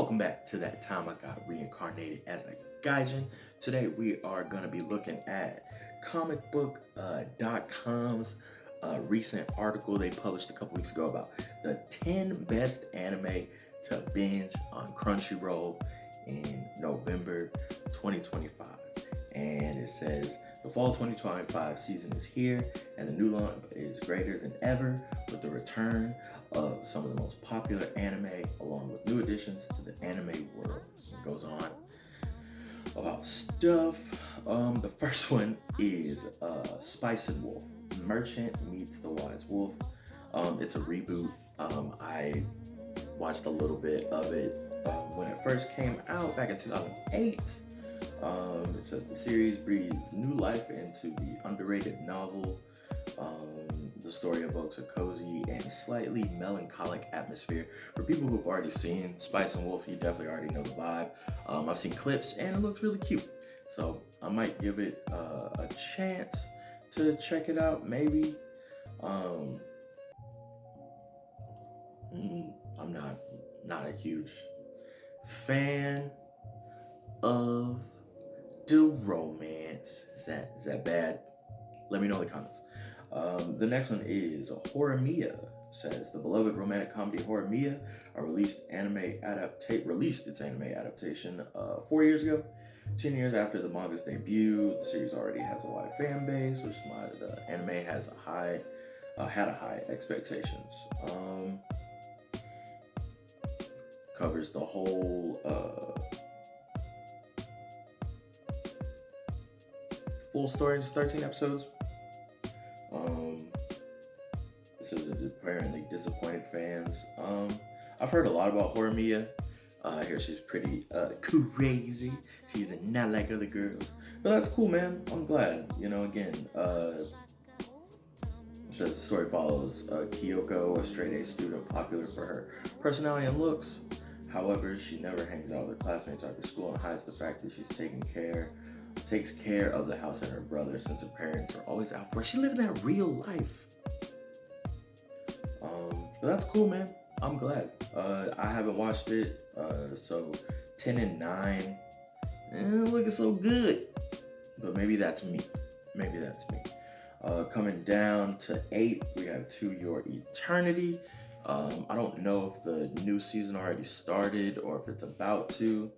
welcome back to that time I got reincarnated as a gaijin. Today we are going to be looking at comicbook.com's recent article they published a couple weeks ago about the 10 best anime to binge on Crunchyroll in November 2025. And it says the fall 2025 season is here, and the new launch is greater than ever with the return of some of the most popular anime, along with new additions to the anime world. It goes on about stuff. The first one is Spice and Wolf. Merchant meets the Wise Wolf. It's a reboot. I watched a little bit of it when it first came out back in 2008. It says the series breathes new life into the underrated novel. The story evokes a cozy and slightly melancholic atmosphere. For people who've already seen Spice and Wolf, you definitely already know the vibe. I've seen clips and it looks really cute. So I might give it a chance to check it out, maybe. Um, I'm not a huge fan of the romance. Is that bad? Let me know in the comments. The next one is Horimiya. Says the beloved romantic comedy Horimiya released its anime adaptation 4 years ago. 10 years after the manga's debut, the series already has a wide fan base, which is why the anime has had a high expectations. Covers the whole full story in just 13 episodes. This is apparently disappointed fans. I've heard a lot about Horimiya. I hear she's pretty crazy. She's not like other girls. But that's cool, man. I'm glad. Again, it says the story follows Kyoko, a straight A student popular for her personality and looks. However, she never hangs out with her classmates after school and hides the fact that she's takes care of the house and her brother since her parents are always out for her. She living that real life. But that's cool, man. I'm glad. I haven't watched it, so 10 and 9, looking so good. But maybe that's me. Coming down to 8, we have To Your Eternity. I don't know if the new season already started or if it's about to.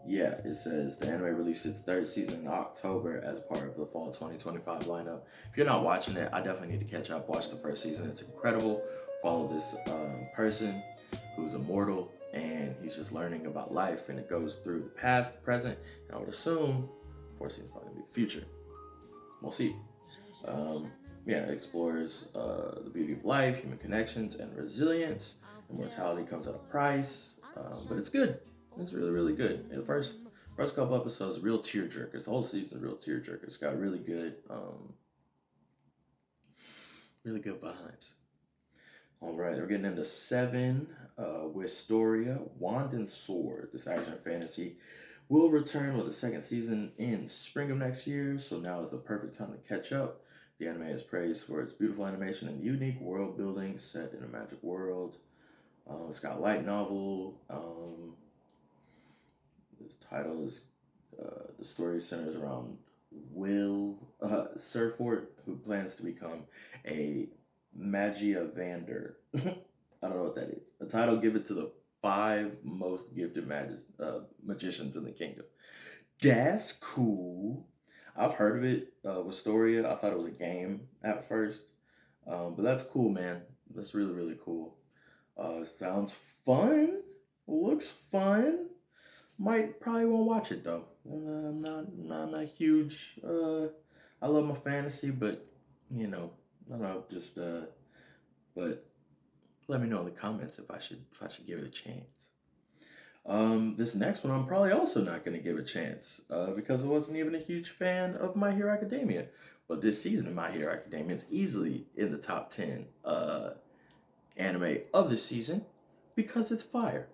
It says the anime released its third season in October as part of the fall 2025 lineup. If you're not watching it, I definitely need to catch up. Watch the first season. It's incredible. Follow this person who's immortal and he's just learning about life, and it goes through the past, the present, and I would assume fourth season probably gonna be the future. We'll see. It explores the beauty of life, human connections, and resilience. Immortality comes at a price, but it's good. It's really, really good. The first couple episodes, real tear jerkers. The whole season, real tear jerkers. It's got really good vibes. All right, we're getting into 7, Wistoria, Wand and Sword. This action fantasy will return with a second season in spring of next year, so now is the perfect time to catch up. The anime is praised for its beautiful animation and unique world building set in a magic world. It's got a light novel. This title is the story centers around Will Surfort, who plans to become a Magiavander. I don't know what that is. A title given to the 5 most gifted magicians in the kingdom. That's cool. I've heard of it, Wistoria. I thought it was a game at first. But that's cool, man. That's really, really cool. Sounds fun. Looks fun. Might probably won't watch it though. I'm not huge. I love my fantasy, but I don't know. Just but let me know in the comments if I should give it a chance. This next one I'm probably also not going to give a chance because I wasn't even a huge fan of My Hero Academia. But this season of My Hero Academia is easily in the top 10 anime of the season because it's fire.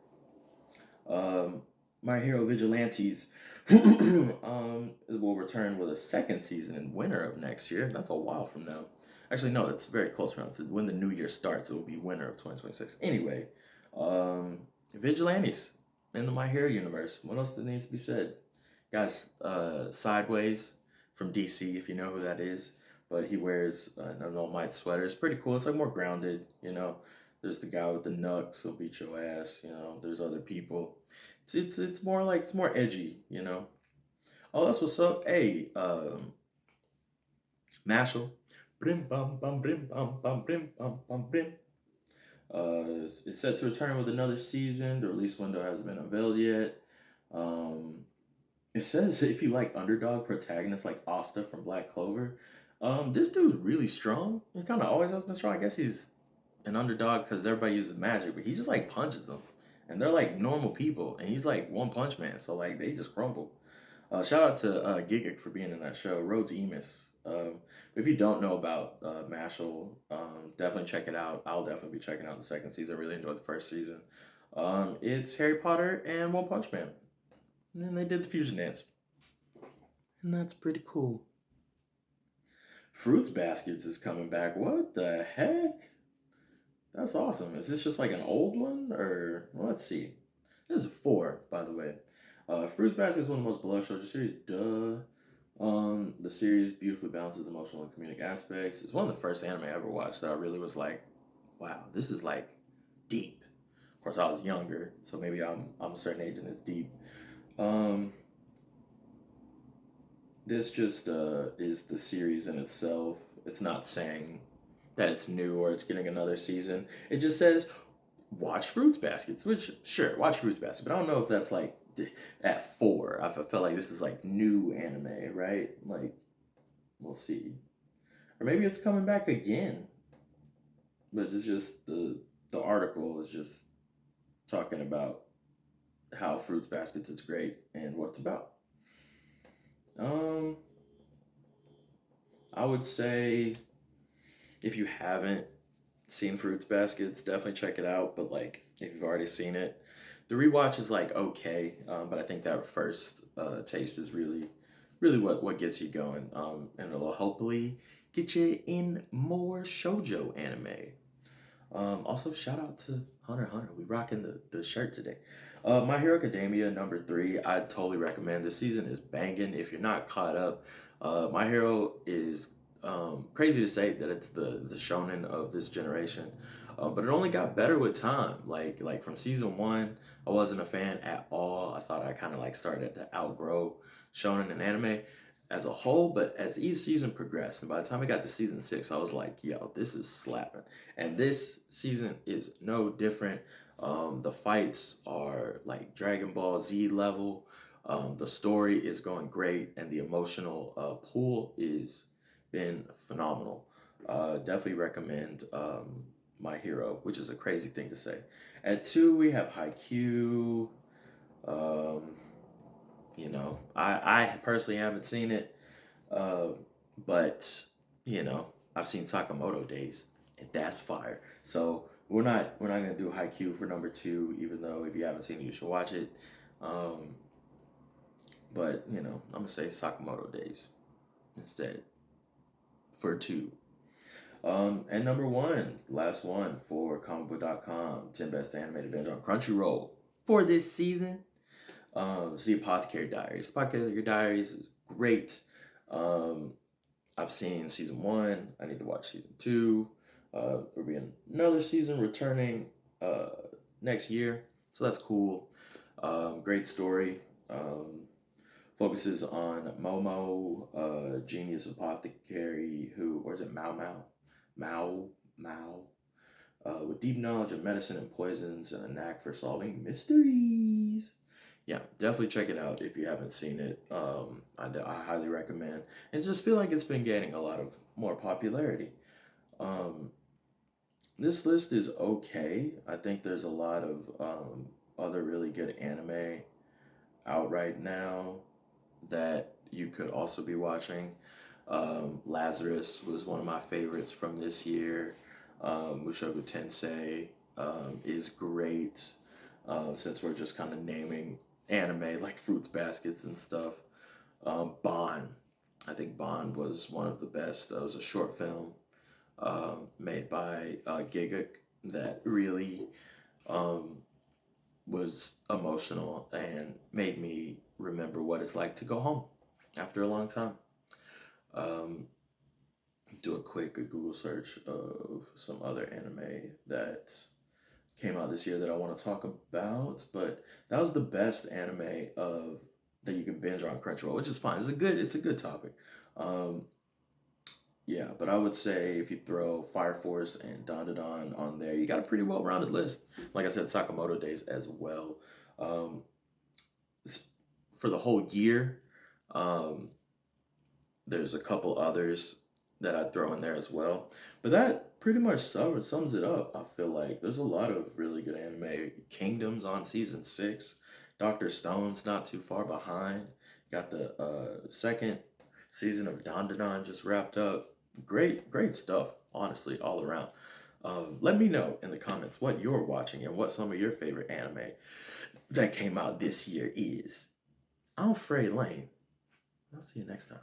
Um, My Hero Vigilantes will return with a second season in winter of next year. That's a while from now. Actually, no, it's very close around. When the new year starts, it will be winter of 2026. Anyway, Vigilantes. in the My Hero universe. What else needs to be said? Guys, Sideways from DC, if you know who that is. But he wears an All Might sweater. It's pretty cool. It's like more grounded, you know. There's the guy with the Nux, he'll beat your ass, you know. There's other people. It's more like, it's more edgy, you know. Oh, that's what's up. Hey, Mashal. Brim bum bum brim bum bum brim bum bum brim. It's set to return with another season. The release window hasn't been unveiled yet. Um, it says if you like underdog protagonists like Asta from Black Clover, this dude's really strong. He kind of always has been strong. I guess he's an underdog because everybody uses magic, but he just like punches them, and they're like normal people, and he's like One Punch Man, so like they just crumble. Shout out to Giga for being in that show. Rhodes Emus. If you don't know about Mashal, definitely check it out. I'll definitely be checking out the second season. I really enjoyed the first season. It's Harry Potter and One Punch Man. And then they did the fusion dance. And that's pretty cool. Fruits Baskets is coming back. What the heck? That's awesome. Is this just like an old one? Or, well, let's see. This is 4, by the way. Fruits Basket is one of the most beloved shows of the series. Duh. The series beautifully balances emotional and comedic aspects. It's one of the first anime I ever watched that I really was like, wow, this is like deep. Of course, I was younger, so maybe I'm a certain age and it's deep. Um, this just is the series in itself. It's not saying that it's new or it's getting another season. It just says watch Fruits Baskets, which sure, watch Fruits Baskets, but I don't know if that's like at 4. I felt like this is like new anime, right? Like we'll see, or maybe it's coming back again. But it's just the article is just talking about how Fruits Baskets is great and what it's about. Um, I would say if you haven't seen Fruits Baskets, definitely check it out. But like if you've already seen it, the rewatch is like okay, but I think that first taste is really what gets you going, and it'll hopefully get you in more shojo anime. Also, shout out to Hunter x Hunter. We rocking the shirt today. My Hero Academia #3. I totally recommend. This season is banging. If you're not caught up, My Hero is crazy to say that it's the shonen of this generation, but it only got better with time. Like from season 1, I wasn't a fan at all. I thought I kind of like started to outgrow shonen and anime as a whole, but as each season progressed, and by the time I got to season 6, I was like, yo, this is slapping. And this season is no different. The fights are like Dragon Ball Z level. The story is going great, and the emotional pull is been phenomenal. Definitely recommend My Hero, which is a crazy thing to say. At 2, we have Haikyuu. Um, I personally haven't seen it, uh, but I've seen Sakamoto Days, and that's fire. So we're not gonna do Haikyuu for #2, even though if you haven't seen it, you should watch it. Um, but I'm gonna say Sakamoto Days instead for 2. And #1, last one for comicbook.com, 10 best animated binge on Crunchyroll for this season. It's the Apothecary Diaries. Apothecary Diaries is great. Um, I've seen season 1. I need to watch season 2. There'll be another season returning uh, next year, so that's cool. Great story. Focuses on Momo, genius apothecary who, or is it Mao Mao? Mao Mao, with deep knowledge of medicine and poisons and a knack for solving mysteries. Yeah, definitely check it out if you haven't seen it. I highly recommend. And just feel like it's been gaining a lot of more popularity. Um, this list is okay. I think there's a lot of other really good anime out right now that you could also be watching. Lazarus was one of my favorites from this year. Mushoku Tensei is great. Since we're just kind of naming anime like Fruits Baskets and stuff. Bond. I think Bond was one of the best. It was a short film made by Gigak that really um, was emotional and made me remember what it's like to go home after a long time. Um, do a quick Google search of some other anime that came out this year that I want to talk about, but that was the best anime of that you can binge on Crunchyroll, which is fine. It's a good topic. Um, yeah, but I would say if you throw Fire Force and Dandadan on there, you got a pretty well-rounded list. Like I said, Sakamoto Days as well. Um, for the whole year, um, there's a couple others that I'd throw in there as well. But that pretty much sums it up. I feel like there's a lot of really good anime. Kingdom's on season 6. Doctor Stone's not too far behind. Got the second season of Dandadan just wrapped up. Great stuff, honestly, all around. Let me know in the comments what you're watching and what some of your favorite anime that came out this year is. I'm Frey Lane. I'll see you next time.